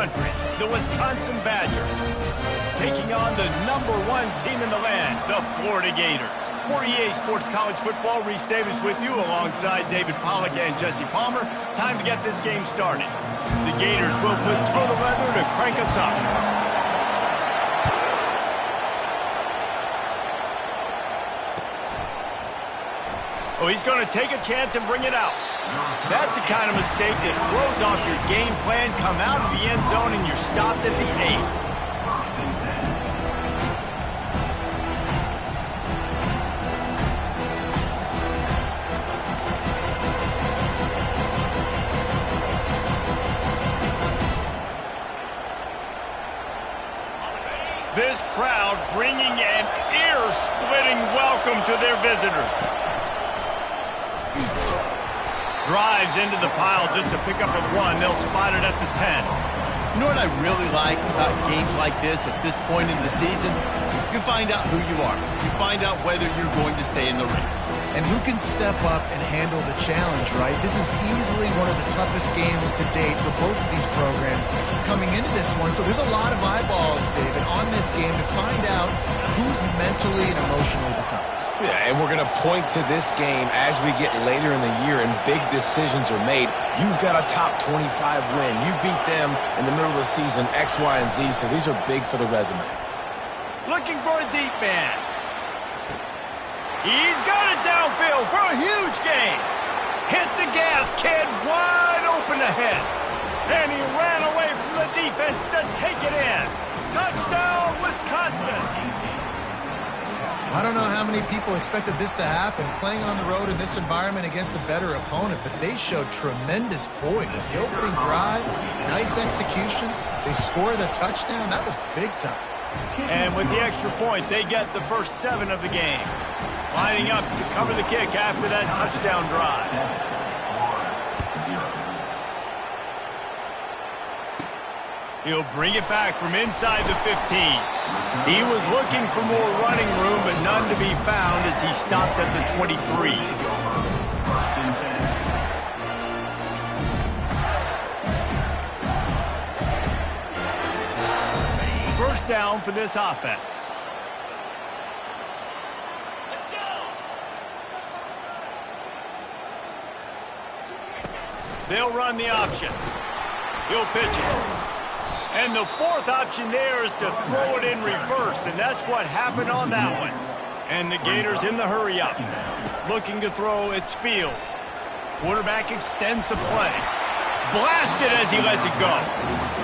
country, the Wisconsin Badgers, taking on the #1 team in the land, the Florida Gators. For EA Sports College Football, Reese Davis with you alongside David Pollack and Jesse Palmer. Time to get this game started. The Gators will put total weather to crank us up. Oh, he's going to take a chance and bring it out. That's the kind of mistake that throws off your game plan. Come out of the end zone and you're stopped at the 8. This crowd bringing an ear-splitting welcome to their visitors. Drives into the pile just to pick up a 1. They'll spot it at the 10. You know what I really like about games like this at this point in the season? You find out who you are. You find out whether you're going to stay in the race. And who can step up and handle the challenge, right? This is easily one of the toughest games to date for both of these programs coming into this one. So there's a lot of eyeballs, David, on this game to find out who's mentally and emotionally the toughest. Yeah, and we're going to point to this game as we get later in the year and big decisions are made. You've got a top 25 win. You beat them in the middle of the season, X, Y, and Z, so these are big for the resume. Looking for a deep man. He's got it downfield for a huge gain. Hit the gas, kid, wide open ahead. And he ran away from the defense to take it in. Touchdown, Wisconsin. I don't know how many people expected this to happen, playing on the road in this environment against a better opponent, but they showed tremendous poise. The opening drive, nice execution. They scored a touchdown. That was big time. And with the extra point, they get the first 7 of the game. Lining up to cover the kick after that touchdown drive. He'll bring it back from inside the 15. He was looking for more running room, but none to be found as he stopped at the 23. First down for this offense. They'll run the option. He'll pitch it. And the 4th option there is to throw it in reverse, and that's what happened on that one. And the Gators in the hurry-up, looking to throw its fields. Quarterback extends the play. Blasted as he lets it go.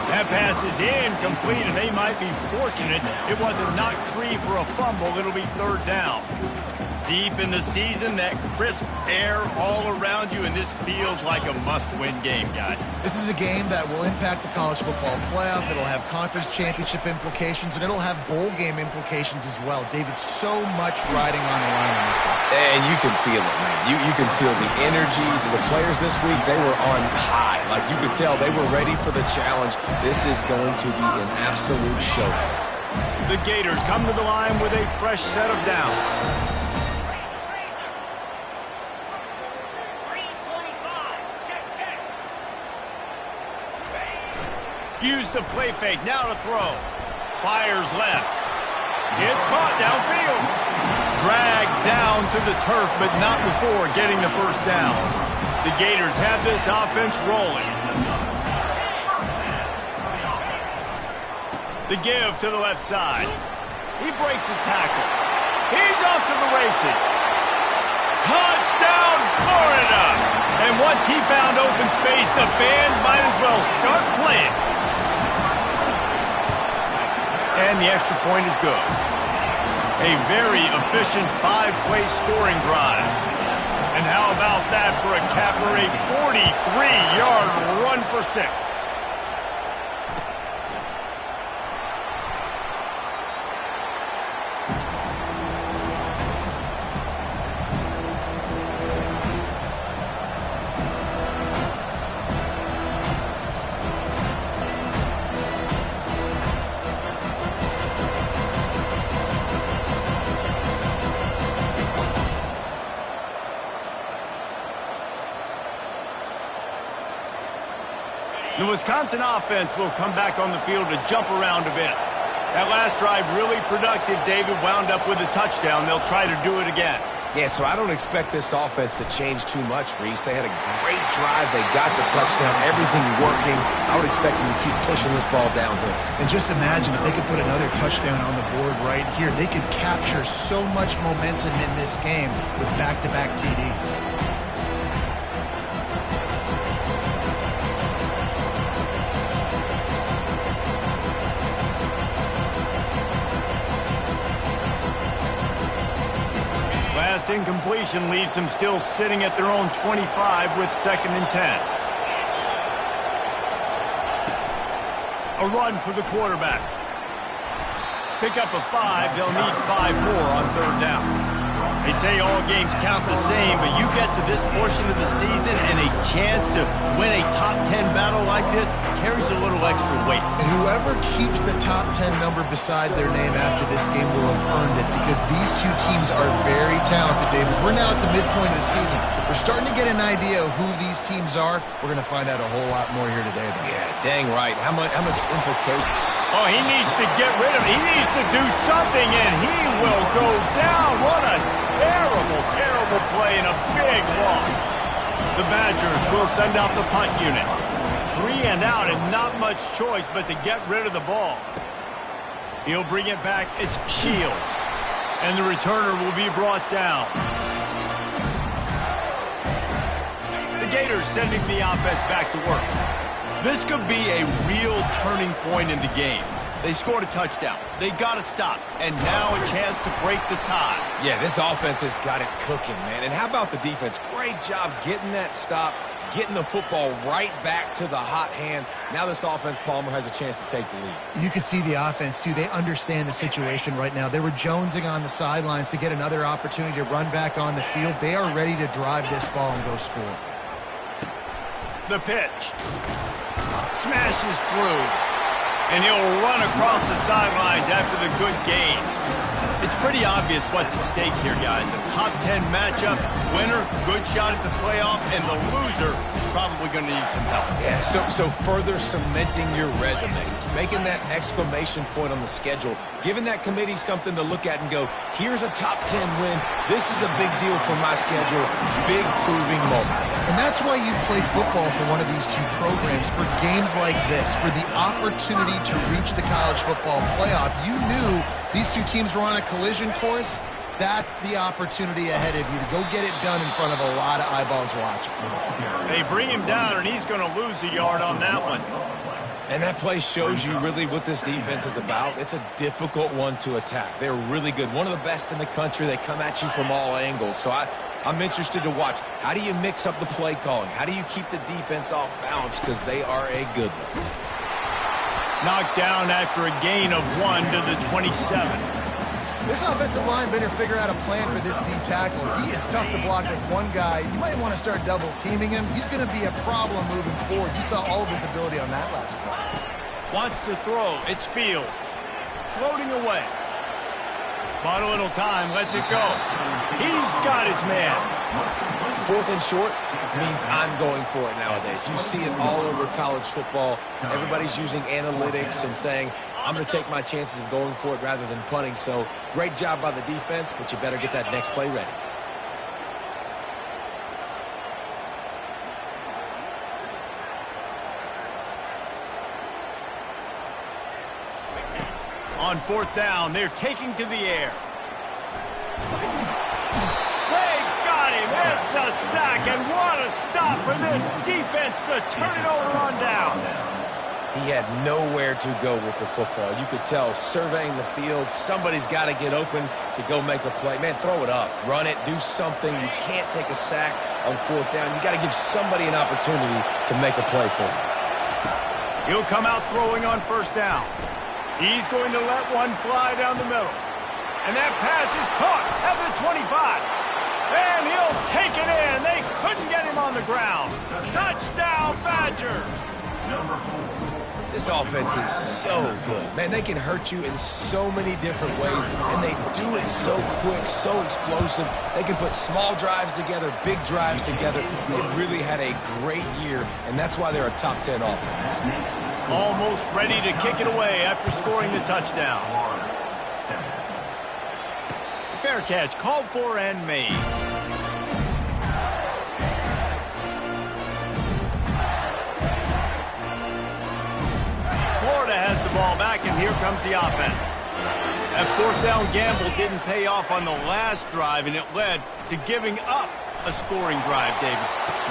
That pass is incomplete, and they might be fortunate it wasn't knocked free for a fumble. It'll be 3rd down. Deep in the season, that crisp air all around you, and this feels like a must-win game, guys. This is a game that will impact the college football playoff. It'll have conference championship implications, and it'll have bowl game implications as well. David, so much riding on the line in this one. And you can feel it, man. You can feel the energy. The players this week, they were on high. Like you could tell they were ready for the challenge. This is going to be an absolute showdown. The Gators come to the line with a fresh set of downs. Use the play fake, now to throw. Fires left. It's caught downfield. Dragged down to the turf, but not before getting the first down. The Gators have this offense rolling. The give to the left side. He breaks a tackle. He's off to the races. Touchdown, Florida! And once he found open space, the band might as well start playing. And the extra point is good. A very efficient 5-play scoring drive. And how about that for a capper, a 43-yard run for 6. Wisconsin offense will come back on the field to jump around a bit. That last drive really productive. David wound up with a touchdown. They'll try to do it again. Yeah, so I don't expect this offense to change too much, Reese. They had a great drive. They got the touchdown, everything working. I would expect them to keep pushing this ball downhill. And just imagine if they could put another touchdown on the board right here. They could capture so much momentum in this game with back-to-back TDs. Last incompletion leaves them still sitting at their own 25 with 2nd and 10. A run for the quarterback. Pick up a 5. They'll need 5 more on 3rd down. They say all games count the same, but you get to this portion of the season and a chance to win a top 10 battle like this carries a little extra weight. And whoever keeps the top 10 number beside their name after this game will have earned it, because these two teams are very talented, David. We're now at the midpoint of the season. We're starting to get an idea of who these teams are. We're going to find out a whole lot more here today, though. Yeah, dang right. How much implication? Oh, he needs to get rid of it. He needs to do something, and he will go down. What a terrible, terrible play and a big loss. The Badgers will send out the punt unit. 3 and out and not much choice but to get rid of the ball. He'll bring it back. It's Shields. And the returner will be brought down. The Gators sending the offense back to work. This could be a real turning point in the game. They scored a touchdown. They got to stop. And now a chance to break the tie. Yeah, this offense has got it cooking, man. And how about the defense? Great job getting that stop, getting the football right back to the hot hand. Now this offense, Palmer, has a chance to take the lead. You could see the offense, too. They understand the situation right now. They were jonesing on the sidelines to get another opportunity to run back on the field. They are ready to drive this ball and go score. The pitch. Smashes through. And he'll run across the sidelines after the good gain. It's pretty obvious what's at stake here, guys. A top 10 matchup, winner, good shot at the playoff, and the loser is probably going to need some help. Yeah, so further cementing your resume, making that exclamation point on the schedule, giving that committee something to look at and go, here's a top 10 win. This is a big deal for my schedule. Big proving moment. And that's why you play football for one of these two programs, for games like this, for the opportunity to reach the college football playoff. You knew these two teams were on a collision course. That's the opportunity ahead of you to go get it done in front of a lot of eyeballs watching. They bring him down, and he's going to lose a yard on that one. And that play shows you really what this defense is about. It's a difficult one to attack. They're really good. One of the best in the country. They come at you from all angles. So I'm interested to watch. How do you mix up the play calling? How do you keep the defense off balance? Because they are a good one. Knocked down after a gain of 1 to the 27. This offensive line better figure out a plan for this D tackle. He is tough to block with one guy. You might want to start double teaming him. He's going to be a problem moving forward. You saw all of his ability on that last play. Wants to throw. It's Fields. Floating away. Bought a little time. Lets it go. He's got his man. 4th and short means I'm going for it nowadays. You see it all over college football. Everybody's using analytics and saying, I'm going to take my chances of going for it rather than punting. So great job by the defense, but you better get that next play ready. On 4th down, they're taking to the air. It's a sack, and what a stop for this defense to turn it over on downs. He had nowhere to go with the football. You could tell, surveying the field, somebody's got to get open to go make a play. Man, throw it up, run it, do something. You can't take a sack on 4th down. You got to give somebody an opportunity to make a play for him. He'll come out throwing on 1st down. He's going to let one fly down the middle. And that pass is caught at the 25. And he'll take it in. They couldn't get him on the ground. Touchdown, Badger. This offense is so good. Man, they can hurt you in so many different ways, and they do it so quick, so explosive. They can put small drives together, big drives together. They've really had a great year, and that's why they're a top 10 offense. Almost ready to kick it away after scoring the touchdown. Fair catch called for and made. Florida has the ball back, and here comes the offense. That fourth down gamble didn't pay off on the last drive, and it led to giving up a scoring drive, David.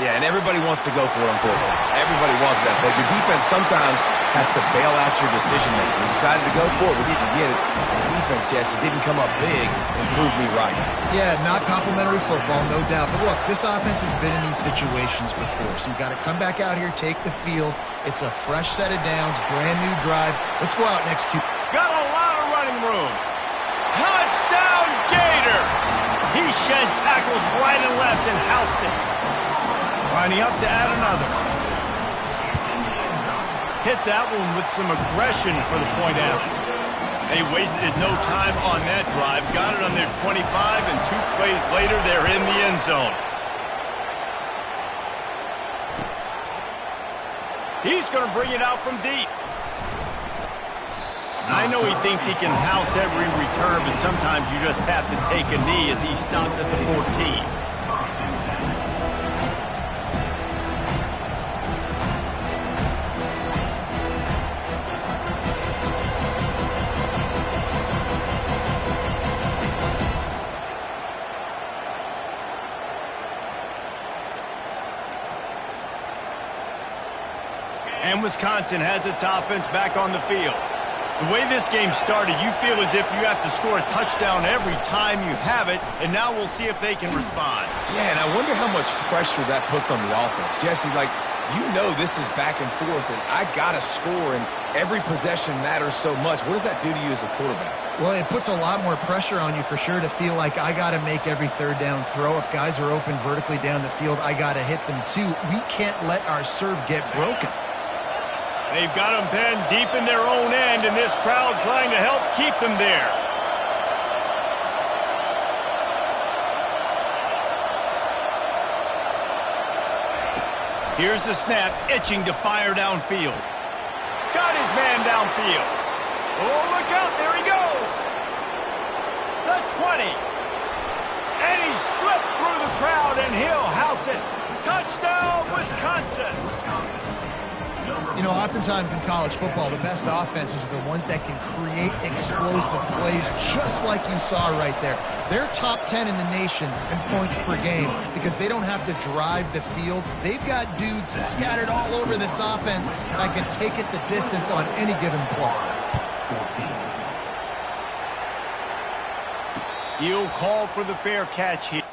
Yeah, and everybody wants to go for it on fourth down. Everybody wants that, but your defense sometimes has to bail out your decision-making. We decided to go for it. We didn't get it. The defense, Jesse, didn't come up big and prove me right. Yeah, not complimentary football, no doubt. But look, this offense has been in these situations before, so you've got to come back out here, take the field. It's a fresh set of downs, brand new drive. Let's go out and execute. Got a lot of running room. Touchdown, Gator! He shed tackles right and left and housed it. Lining up to add another. Hit that one with some aggression for the point after. They wasted no time on that drive. Got it on their 25, and 2 plays later, they're in the end zone. He's going to bring it out from deep. I know he thinks he can house every return, but sometimes you just have to take a knee as he stopped at the 14. And Wisconsin has its offense back on the field. The way this game started, you feel as if you have to score a touchdown every time you have it, and now we'll see if they can respond. Yeah, and I wonder how much pressure that puts on the offense. Jesse, like, you know this is back and forth, and I got to score, and every possession matters so much. What does that do to you as a quarterback? Well, it puts a lot more pressure on you for sure to feel like I got to make every third down throw. If guys are open vertically down the field, I got to hit them too. We can't let our serve get broken. They've got them pinned deep in their own end, and this crowd trying to help keep them there. Here's the snap, itching to fire downfield. Got his man downfield. Oh, look out, there he goes. The 20. And he slipped through the crowd, and he'll house it. Touchdown, Wisconsin. You know, oftentimes in college football, the best offenses are the ones that can create explosive plays just like you saw right there. They're top 10 in the nation in points per game because they don't have to drive the field. They've got dudes scattered all over this offense that can take it the distance on any given play. He'll call for the fair catch here.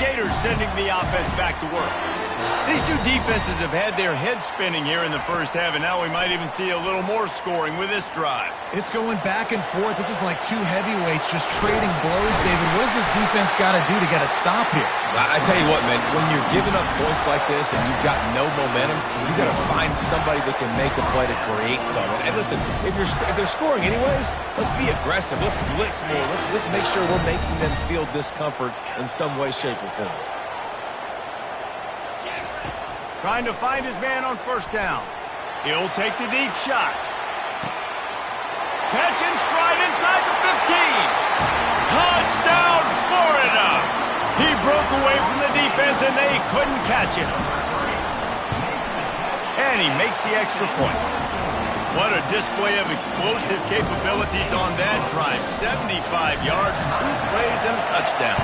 Gators sending the offense back to work. These two defenses have had their heads spinning here in the first half, and now we might even see a little more scoring with this drive. It's going back and forth. This is like two heavyweights just trading blows, David. What does this defense got to do to get a stop here? I tell you what, man, when you're giving up points like this and you've got no momentum, you got to find somebody that can make a play to create something. And listen, if they're scoring anyways, let's be aggressive. Let's blitz more. Let's make sure we're making them feel discomfort in some way, shape, or form. Trying to find his man on first down. He'll take the deep shot. Catch and stride inside the 15. Touchdown, Florida. He broke away from the defense, and they couldn't catch him. And he makes the extra point. What a display of explosive capabilities on that drive. 75 yards, 2 plays, and a touchdown.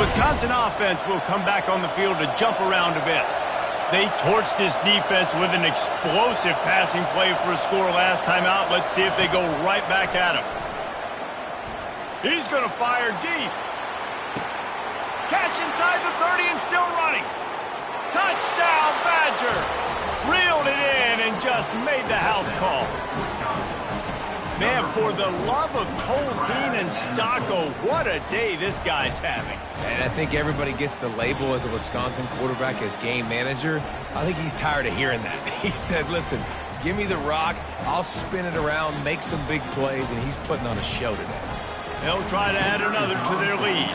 Wisconsin offense will come back on the field to jump around a bit. They torched this defense with an explosive passing play for a score last time out. Let's see if they go right back at him. He's going to fire deep. Catch inside the 30 and still running. Touchdown, Badger. Reeled it in and just made the house call. Man, for the love of Tolzien and Stocco, what a day this guy's having. And I think everybody gets the label as a Wisconsin quarterback as game manager. I think he's tired of hearing that. He said, listen, give me the rock, I'll spin it around, make some big plays, and he's putting on a show today. They'll try to add another to their lead.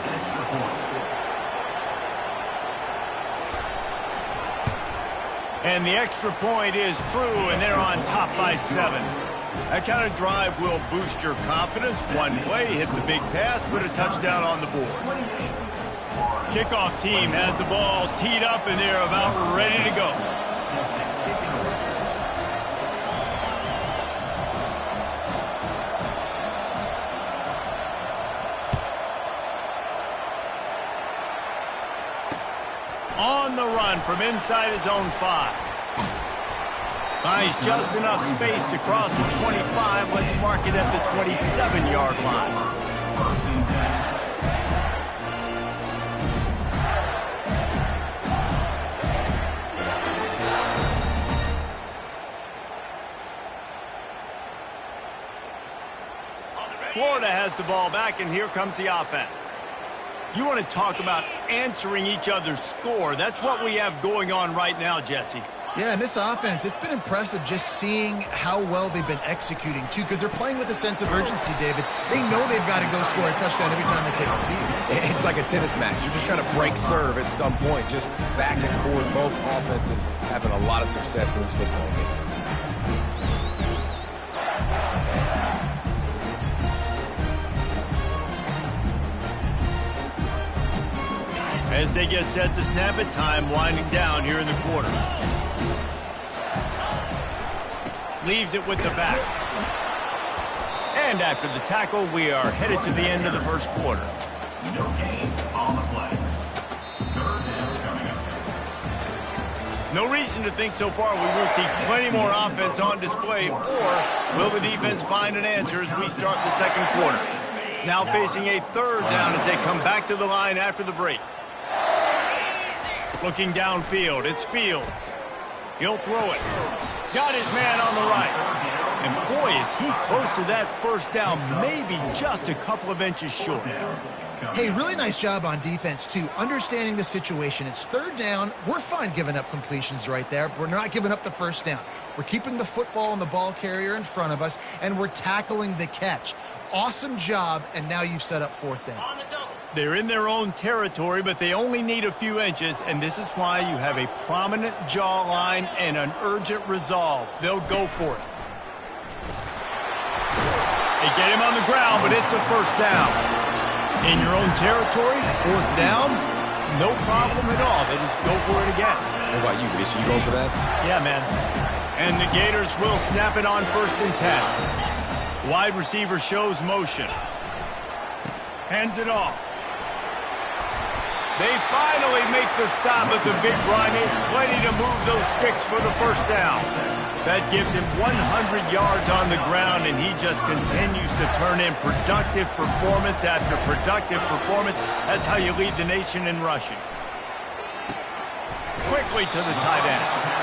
And the extra point is true, and they're on top by 7. That kind of drive will boost your confidence. One play, hit the big pass, put a touchdown on the board. Kickoff team has the ball teed up, and they're about ready to go. On the run from inside his own 5. Finds just enough space to cross the 25. Let's mark it at the 27-yard line. Florida has the ball back, and here comes the offense. You want to talk about answering each other's score. That's what we have going on right now, Jesse. Yeah, and this offense, it's been impressive just seeing how well they've been executing, too, because they're playing with a sense of urgency, David. They know they've got to go score a touchdown every time they take the field. It's like a tennis match. You're just trying to break serve at some point, just back and forth. Both offenses having a lot of success in this football game. As they get set to snap it, time winding down here in the quarter. Leaves it with the back. And after the tackle, we are headed to the end of the first quarter. No gain on the play. Third down coming up. No reason to think so far we won't see plenty more offense on display, or will the defense find an answer as we start the second quarter? Now facing a third down as they come back to the line after the break. Looking downfield, it's Fields. He'll throw it. Got his man on the right. And boy, is he close to that first down, maybe just a couple of inches short. Hey, really nice job on defense, too, understanding the situation. It's third down. We're fine giving up completions right there, but we're not giving up the first down. We're keeping the football and the ball carrier in front of us, and we're tackling the catch. Awesome job, and now you've set up fourth down. They're in their own territory, but they only need a few inches, and this is why you have a prominent jawline and an urgent resolve. They'll go for it. They get him on the ground, but it's a first down. In your own territory, fourth down, no problem at all. They just go for it again. What about you, Reese? Are you going for that? Yeah, man. And the Gators will snap it on 1st and 10. Wide receiver shows motion. Hands it off. They finally make the stop, but the big run is plenty to move those sticks for the first down. That gives him 100 yards on the ground, and he just continues to turn in productive performance after productive performance. That's how you lead the nation in rushing. Quickly to the tight end.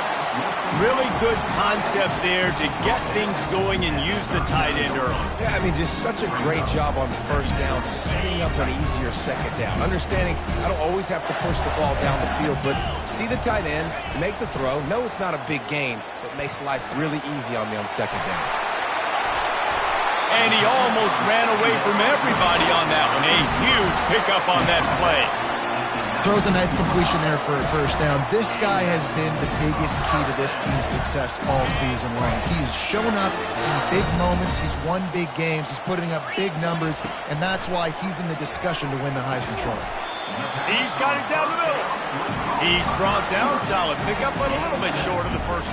Really good concept there to get things going and use the tight end early. Yeah, I mean, just such a great job on first down, setting up an easier second down. Understanding I don't always have to push the ball down the field, but see the tight end, make the throw. No, it's not a big gain, but makes life really easy on me on second down. And he almost ran away from everybody on that one. A huge pickup on that play. Throws a nice completion there for a first down. This guy has been the biggest key to this team's success all season long. He's shown up in big moments. He's won big games. He's putting up big numbers, and that's why he's in the discussion to win the Heisman Trophy. He's got it down the middle. He's brought down. Solid pickup, but a little bit short of the first.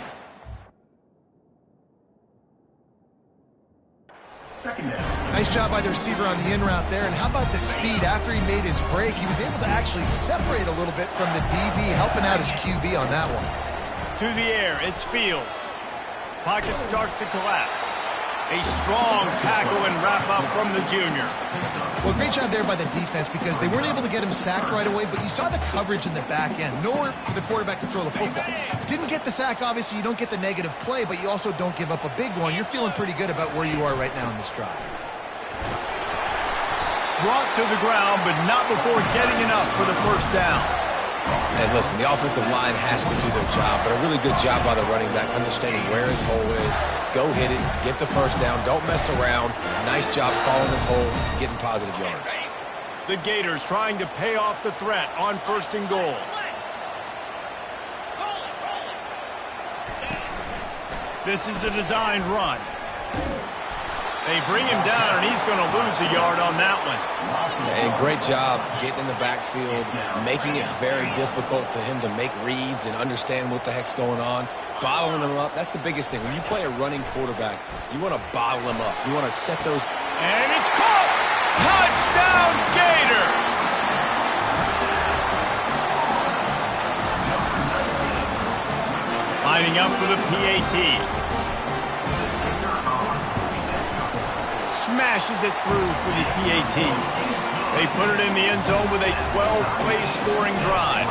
Second down. Nice job by the receiver on the in route there. And how about the speed after he made his break? He was able to actually separate a little bit from the DB, helping out his QB on that one. To the air, it's Fields. Pocket starts to collapse. A strong tackle and wrap-up from the junior. Well, great job there by the defense because they weren't able to get him sacked right away, but you saw the coverage in the back end. Nowhere for the quarterback to throw the football. Didn't get the sack, obviously. You don't get the negative play, but you also don't give up a big one. You're feeling pretty good about where you are right now in this drive. Brought to the ground, but not before getting enough for the first down. And listen, the offensive line has to do their job, but a really good job by the running back understanding where his hole is. Go hit it, get the first down, don't mess around. Nice job following his hole, getting positive yards. The Gators trying to pay off the threat on 1st and goal. This is a designed run. They bring him down, and he's going to lose a yard on that one. And great job getting in the backfield, making it very difficult to him to make reads and understand what the heck's going on. Bottling him up, that's the biggest thing. When you play a running quarterback, you want to bottle him up. You want to set those... And it's caught! Touchdown, Gators! Lining up for the PAT. Smashes it through for the PAT. They put it in the end zone with a 12-play scoring drive.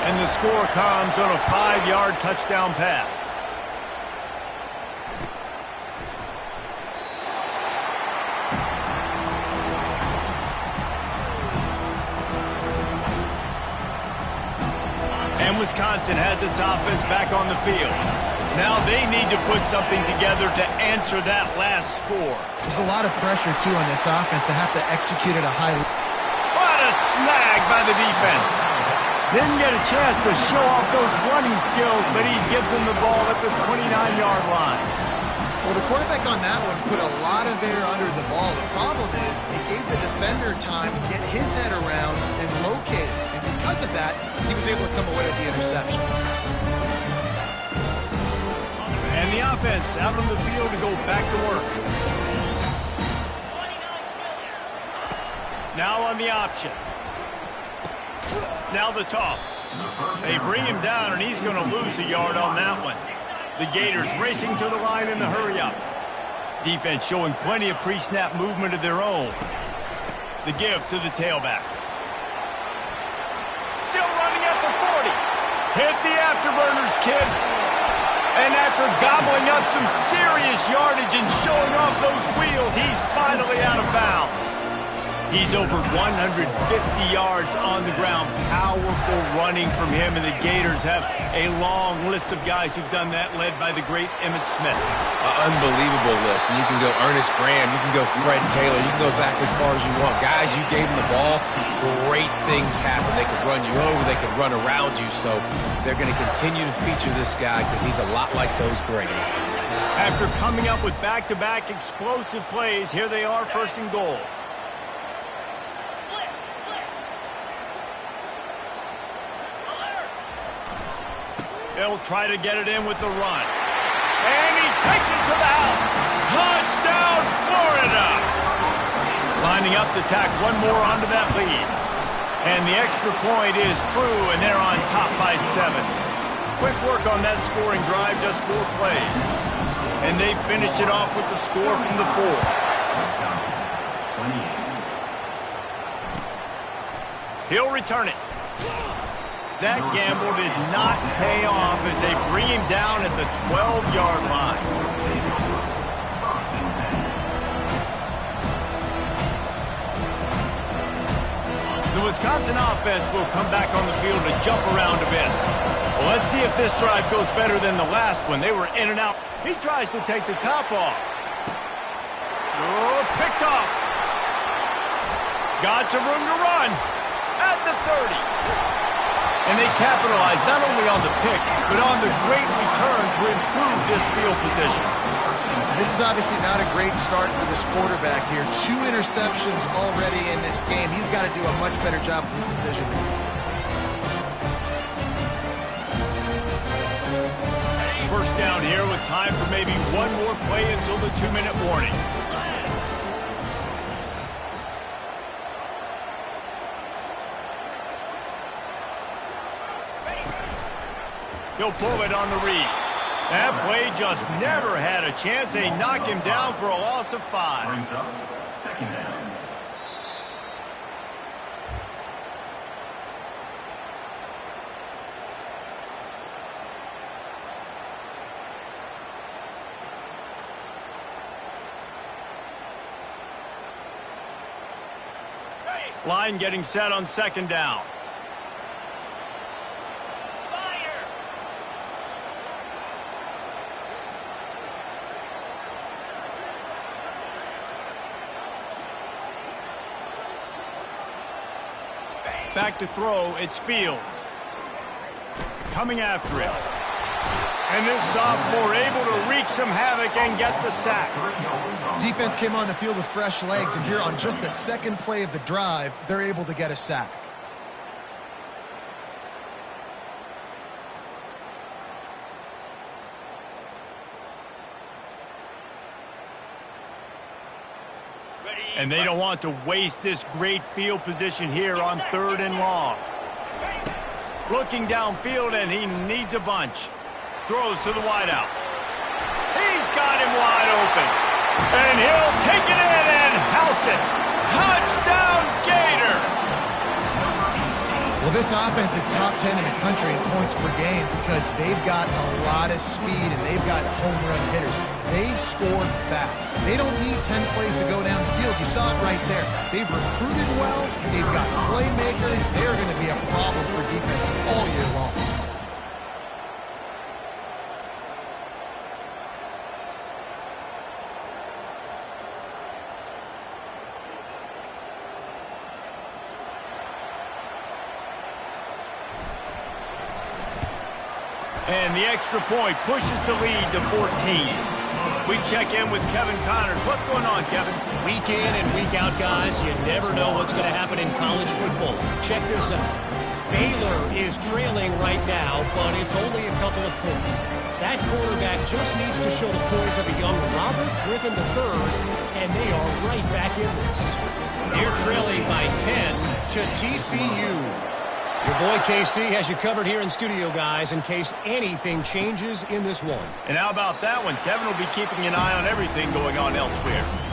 And the score comes on a 5-yard touchdown pass. And Wisconsin has its offense back on the field. Now they need to put something together to answer that last score. There's a lot of pressure, too, on this offense to have to execute at a high level. What a snag by the defense. Didn't get a chance to show off those running skills, but he gives them the ball at the 29-yard line. Well, the quarterback on that one put a lot of air under the ball. The problem is it gave the defender time to get his head around and locate it. And because of that, he was able to come away with the interception. And the offense out on the field to go back to work. Now on the option. Now the toss. They bring him down, and he's going to lose a yard on that one. The Gators racing to the line in the hurry-up. Defense showing plenty of pre-snap movement of their own. The give to the tailback. Still running at the 40. Hit the afterburners, kid. And after gobbling up some serious yardage and showing off those wheels, he's finally out of bounds. He's over 150 yards on the ground. Powerful running from him, and the Gators have a long list of guys who've done that, led by the great Emmitt Smith. Unbelievable list. And you can go Ernest Graham, you can go Fred Taylor, you can go back as far as you want. Guys, you gave them the ball, great things happen. They could run you over, they could run around you. So they're going to continue to feature this guy because he's a lot like those greats. After coming up with back-to-back explosive plays, here they are, 1st and goal. He'll try to get it in with the run. And he takes it to the house. Touchdown, Florida! Lining up to tack one more onto that lead. And the extra point is true, and they're on top by 7. Quick work on that scoring drive, just 4 plays. And they finish it off with the score from the 4. He'll return it. That gamble did not pay off as they bring him down at the 12-yard line. The Wisconsin offense will come back on the field to jump around a bit. Well, let's see if this drive goes better than the last one. They were in and out. He tries to take the top off. Oh, picked off. Got some room to run at the 30. And they capitalize not only on the pick, but on the great return to improve this field position. This is obviously not a great start for this quarterback here. 2 interceptions already in this game. He's got to do a much better job with his decision. First down here with time for maybe one more play until the 2-minute warning. He'll pull it on the read. That play just never had a chance. They knock him down for a loss of 5. Brings up second down. Line getting set on second down. Back to throw, it's Fields. Coming after it. And this sophomore able to wreak some havoc and get the sack. Defense came on the field with fresh legs, and here on just the second play of the drive, they're able to get a sack. And they don't want to waste this great field position here on 3rd and long. Looking downfield, and he needs a bunch. Throws to the wideout. He's got him wide open. And he'll take it in and house it. Touchdown, Gator! Well, this offense is top 10 in the country in points per game because they've got a lot of speed and they've got home run hitters. They scored fast. They don't need 10 plays to go down the field. You saw it right there. They've recruited well. They've got playmakers. They're going to be a problem for defenses all year long. And the extra point pushes the lead to 14. We check in with Kevin Connors. What's going on, Kevin? Week in and week out, guys, you never know what's going to happen in college football. Check this out. Baylor is trailing right now, but it's only a couple of points. That quarterback just needs to show the poise of a young Robert Griffin III, and they are right back in this. They're trailing by 10 to TCU. Your boy KC has you covered here in studio, guys, in case anything changes in this one. And how about that one? Kevin will be keeping an eye on everything going on elsewhere.